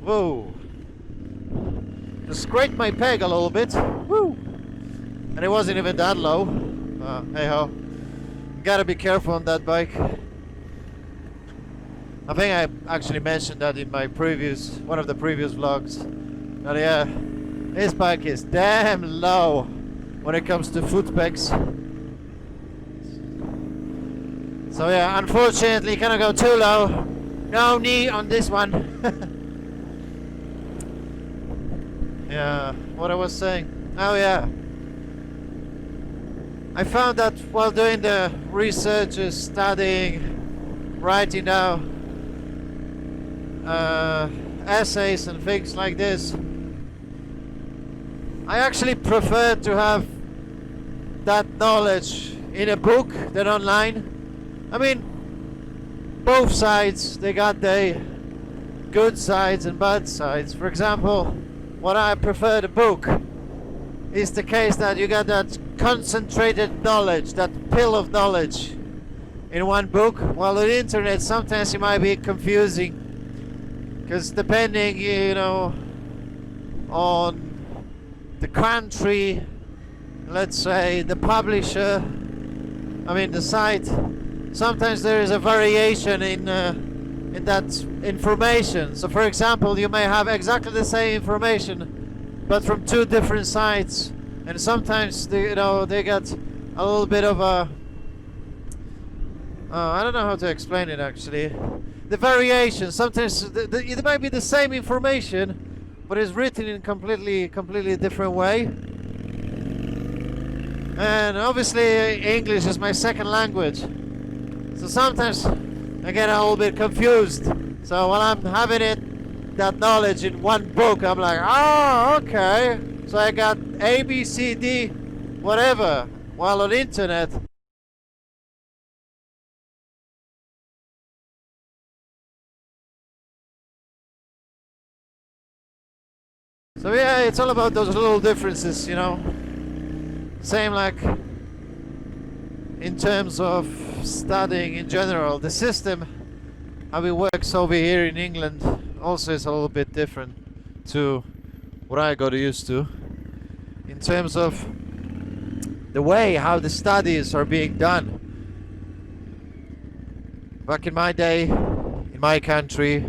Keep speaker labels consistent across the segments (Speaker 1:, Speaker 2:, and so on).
Speaker 1: Whoa. Just scraped my peg a little bit. Woo. And it wasn't even that low. Hey ho. Gotta be careful on that bike. I think I actually mentioned that in my one of the previous vlogs. But yeah, this bike is damn low when it comes to foot pegs. So yeah, unfortunately, cannot go too low. No knee on this one. Yeah, what I was saying. Oh yeah. I found that while doing the research, studying, writing down essays and things like this, I actually prefer to have that knowledge in a book than online. I mean, both sides, they got their good sides and bad sides. For example, what I prefer the book is the case that you got that concentrated knowledge, that pill of knowledge in one book, while on the internet sometimes it might be confusing, because depending, you know, on the country, let's say the publisher, I mean the site, sometimes there is a variation in that information. So for example, you may have exactly the same information but from two different sites, and sometimes they get a little bit of a I don't know how to explain it actually. The variation, sometimes it might be the same information but it's written in completely different way. And obviously English is my second language, so sometimes I get a little bit confused. So when I'm having that knowledge in one book, I'm like, oh, okay. So I got A, B, C, D, whatever. While on the internet, so yeah, it's all about those little differences, you know. Same like in terms of studying in general, the system how it works over here in England also is a little bit different to what I got used to in terms of the way how the studies are being done. Back in my day, in my country,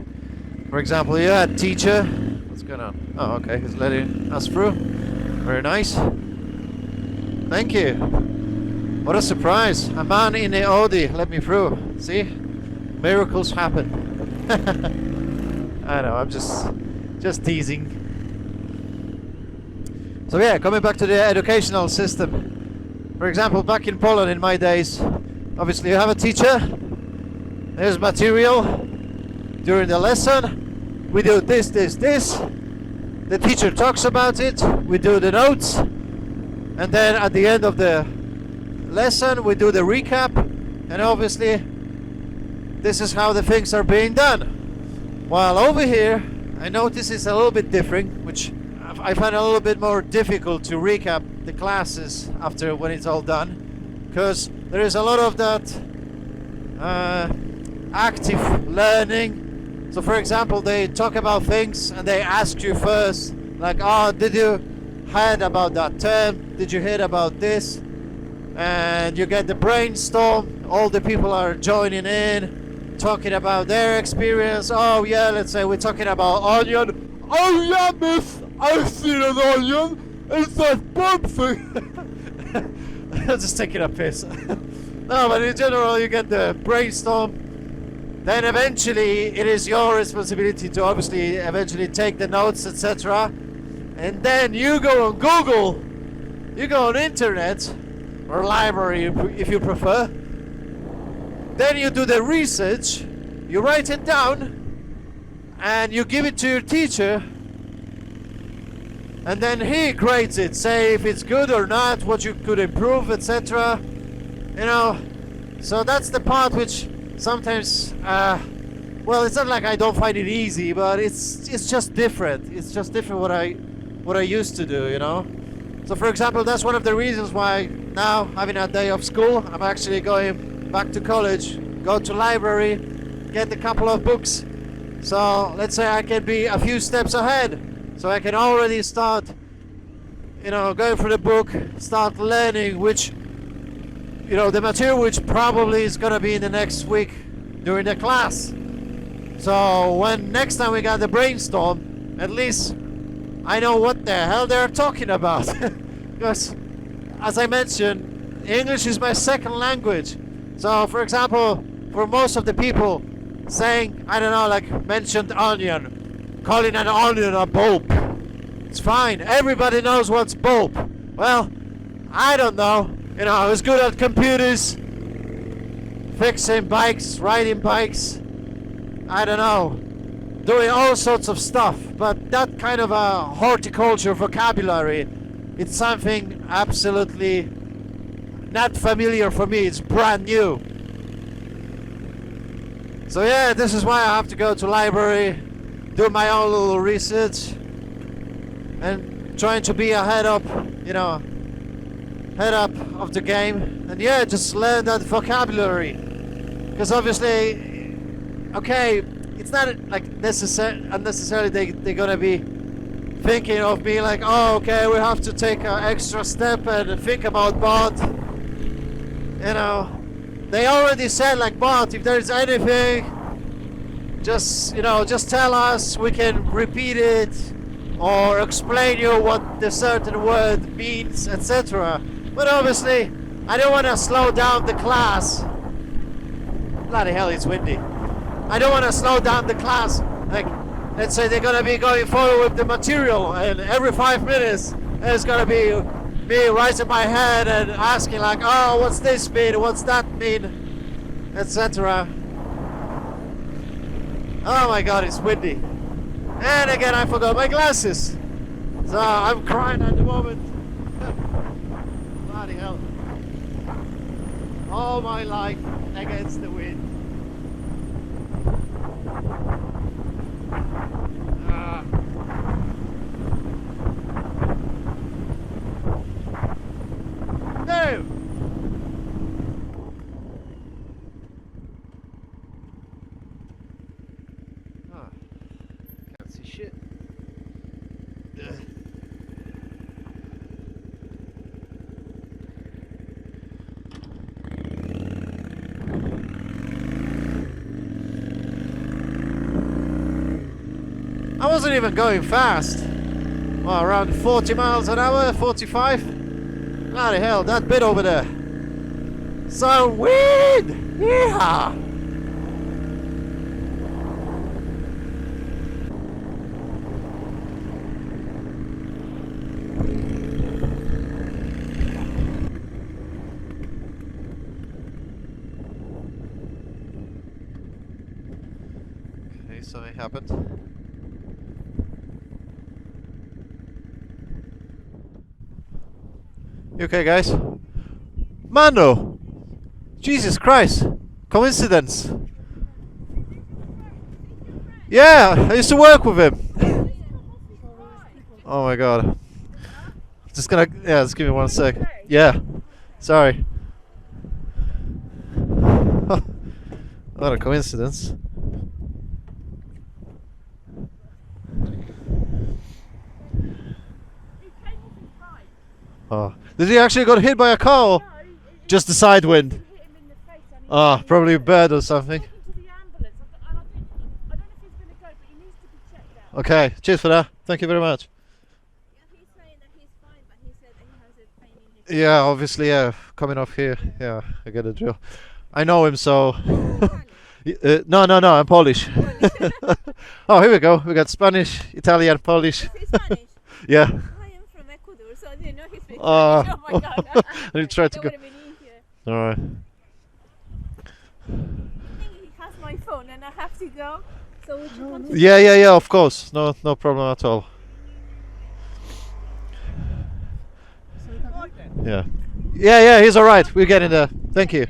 Speaker 1: for example, you had a teacher. What's going on? Oh, okay, he's letting us through. Very nice. Thank you. What a surprise. A man in the Audi let me through. See? Miracles happen. I know, I'm just teasing. So yeah, coming back to the educational system. For example, back in Poland in my days, obviously you have a teacher, there's material, during the lesson, we do this, the teacher talks about it, we do the notes, and then at the end of the lesson we do the recap, and obviously this is how the things are being done. While over here I notice it's a little bit different, which I find a little bit more difficult to recap the classes after when it's all done, because there is a lot of that active learning. So for example, they talk about things and they ask you first, like, oh, did you heard about that term? Did you hear about this? And you get the brainstorm, all the people are joining in, talking about their experience. Oh yeah, let's say we're talking about onion. Oh yeah, miss, I've seen an onion, it's that bomb thing. I'm just taking a piss. No, but in general you get the brainstorm. Then eventually it is your responsibility to obviously eventually take the notes, etc. And then you go on Google, you go on internet, or library if you prefer. Then you do the research, you write it down, and you give it to your teacher, and then he grades it, say if it's good or not, what you could improve, etc. You know, so that's the part which sometimes, well, it's not like I don't find it easy, but it's just different. It's just different what I used to do, you know. So for example, that's one of the reasons why now, having a day of school, I'm actually going back to college, go to library, get a couple of books, So let's say I can be a few steps ahead. So I can already start, going through the book, start learning which, the material which probably is gonna be in the next week during the class. So when next time we got the brainstorm, at least I know what the hell they're talking about. Because, as I mentioned, English is my second language. So, for example, for most of the people saying, I don't know, like mentioned onion, calling an onion a bulb, it's fine. Everybody knows what's bulb. Well, I don't know. I was good at computers, fixing bikes, riding bikes. I don't know, doing all sorts of stuff, but that kind of a horticulture vocabulary, it's something absolutely not familiar for me. It's brand new. So yeah, this is why I have to go to library, do my own little research, and trying to be head up of the game, and yeah, just learn that vocabulary. Because obviously, okay, it's not like unnecessarily they're gonna be thinking of me like, oh, okay, we have to take an extra step and think about bot. They already said like, bot, if there's anything, just tell us, we can repeat it or explain you what the certain word means, etc. But obviously, I don't want to slow down the class. Bloody hell, it's windy. I don't want to slow down the class. Like, let's say they're gonna be going forward with the material, and every 5 minutes there's gonna be me raising my hand and asking like, oh, what's this mean? What's that mean? Etc. Oh my god, it's windy. And again, I forgot my glasses. So I'm crying at the moment. Bloody hell. All my life against the wind. No! Can't see shit. I wasn't even going fast. Well, around 40 miles an hour, 45. Bloody hell, that bit over there. So weird! Yeah! Okay, something happened. You okay, guys? Mano! Jesus Christ! Coincidence! Yeah, I used to work with him. Oh my god. Just give me 1 sec. Yeah. Sorry. What a coincidence. Oh. Did he actually got hit by a car? Or just the side wind? Oh, probably a bird or something. Okay, cheers for that. Thank you very much.
Speaker 2: He's saying that he's fine, but he said that he has a pain in his
Speaker 1: Yeah, obviously, yeah. Coming off here, yeah, I get a drill. I know him, so. No, I'm Polish. Oh, here we go. We got Spanish, Italian, Polish.
Speaker 2: Is he Spanish?
Speaker 1: Yeah.
Speaker 2: I am from Ecuador, so I didn't know he's Spanish. Oh my god.
Speaker 1: I try to go.
Speaker 2: That would have been easier.
Speaker 1: Alright.
Speaker 2: I think he has my phone and I have to go. So would you want to
Speaker 1: Yeah, of course. No problem at all. Yeah, he's alright. We're getting there. Thank you.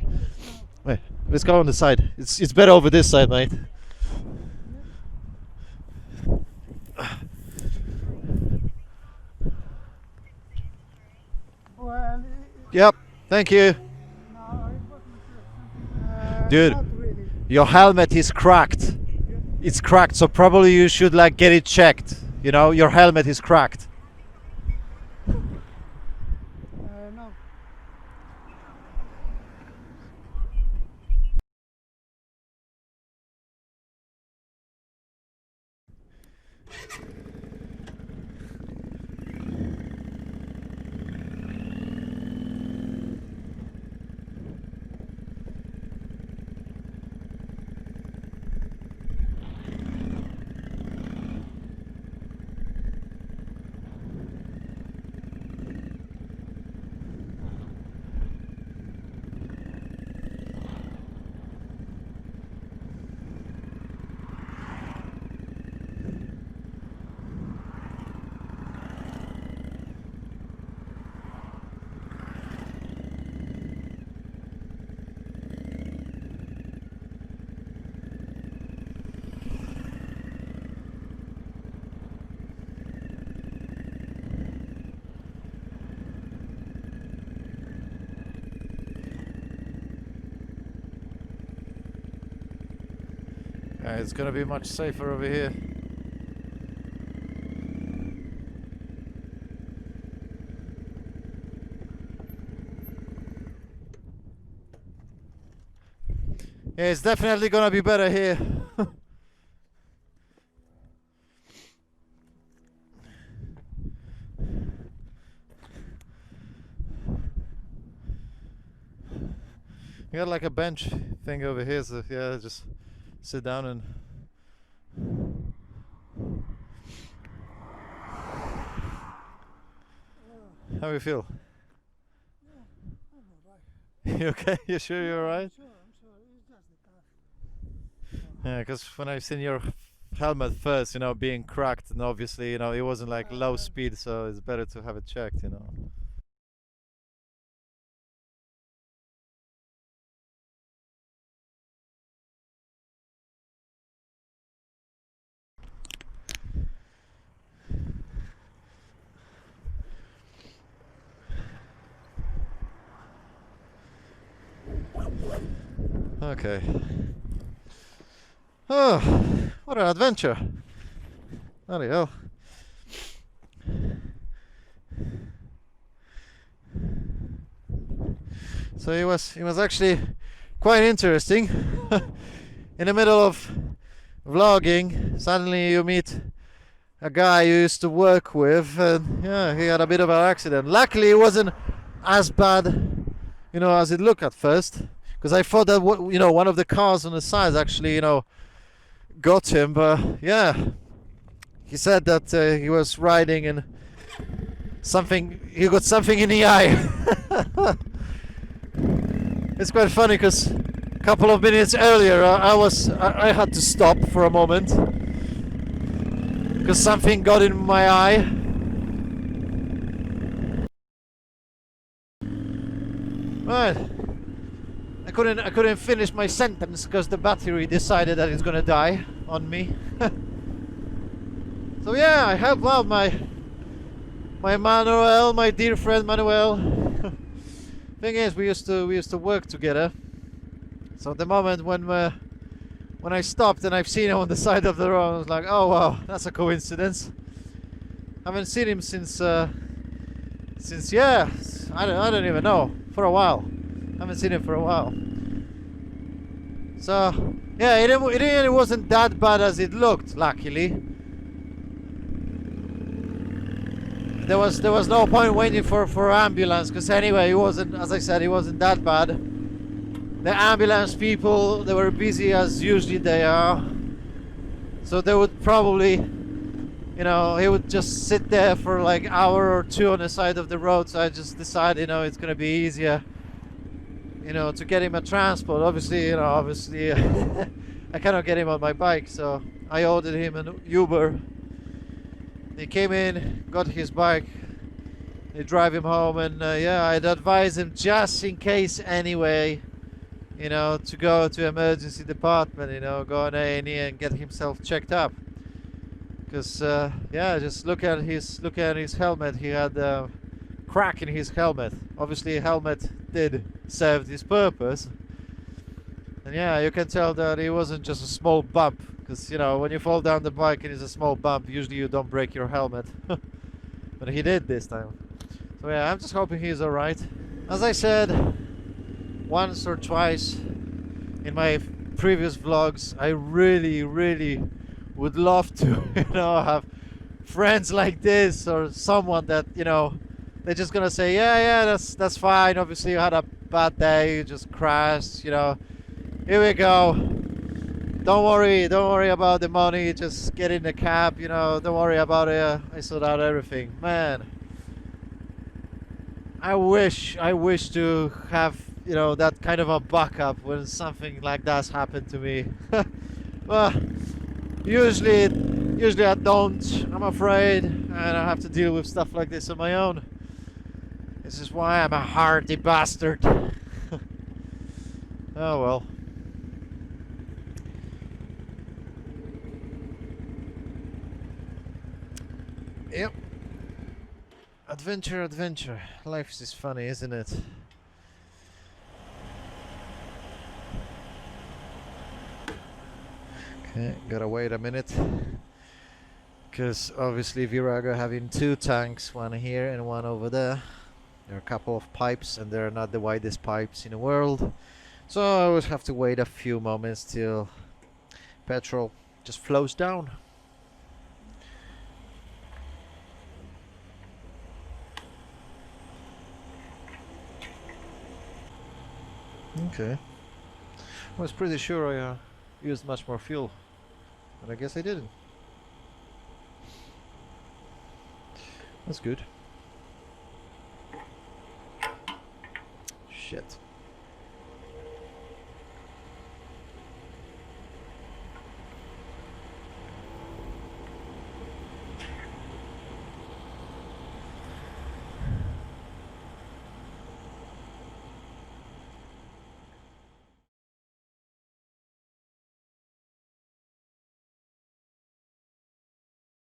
Speaker 1: Wait, let's go on the side. It's better over this side, mate. Yep, thank you. Dude, your helmet is cracked. it's cracked, so probably you should like get it checked. You know, your helmet is cracked.
Speaker 3: No.
Speaker 1: It's gonna be much safer over here. Yeah, it's definitely gonna be better here. You got like a bench thing over here, so yeah, just sit down and how do you feel?
Speaker 3: I'm alright.
Speaker 1: You okay? You sure you're alright?
Speaker 3: I'm sure. It's just the car.
Speaker 1: Yeah, because when I've seen your helmet first, you know, being cracked, and obviously, you know, it wasn't like low speed, so it's better to have it checked, you know. Okay. Oh, what an adventure! Bloody hell. So it was actually quite interesting. In the middle of vlogging, suddenly you meet a guy you used to work with, and yeah, he had a bit of an accident. Luckily, it wasn't as bad, you know, as it looked at first, because I thought that you know, one of the cars on the side actually, you know, got him. But yeah, he said that he was riding and he got something in the eye. It's quite funny because a couple of minutes earlier I had to stop for a moment because something got in my eye. Right, I couldn't finish my sentence because the battery decided that it's gonna die on me. So yeah, I helped out my Manuel, my dear friend Manuel. Thing is, we used to work together. So the moment when I stopped and I've seen him on the side of the road, I was like, oh wow, that's a coincidence. I haven't seen him since yeah, I don't even know, for a while. I haven't seen him for a while. So yeah, it wasn't that bad as it looked, luckily. There was no point waiting for ambulance, because anyway, it wasn't, as I said, it wasn't that bad. The ambulance people, they were busy as usually they are, so they would probably, you know, he would just sit there for like an hour or two on the side of the road. So I just decided, you know, it's gonna be easier, you know, to get him a transport. Obviously, you know, I cannot get him on my bike, so I ordered him an Uber. He came in, got his bike, they drive him home, and yeah, I'd advise him, just in case anyway, you know, to go to emergency department, you know, go on A&E and get himself checked up. Because yeah, just look at his helmet. He had a crack in his helmet. Obviously, a helmet did serve this purpose. And yeah, you can tell that it wasn't just a small bump, Because, you know, when you fall down the bike and it's a small bump, usually you don't break your helmet. But he did this time. So yeah, I'm just hoping he's alright. As I said once or twice in my previous vlogs, I really, really would love to, you know, have friends like this, or someone that, you know, they're just gonna say, yeah, that's fine. Obviously, you had a bad day, you just crashed, you know. Here we go. Don't worry about the money. Just get in the cab, you know. Don't worry about it. I sort out everything, man. I wish to have, you know, that kind of a backup when something like that's happened to me. Well, usually I don't. I'm afraid, and I have to deal with stuff like this on my own. This is why I'm a hardy bastard. Oh well. Yep. Adventure. Life is funny, isn't it? Okay, gotta wait a minute. Because obviously Virago having two tanks, one here and one over there. There are a couple of pipes and they're not the widest pipes in the world. So I always have to wait a few moments till petrol just flows down. Okay. I was pretty sure I used much more fuel, but I guess I didn't. That's good. Shit.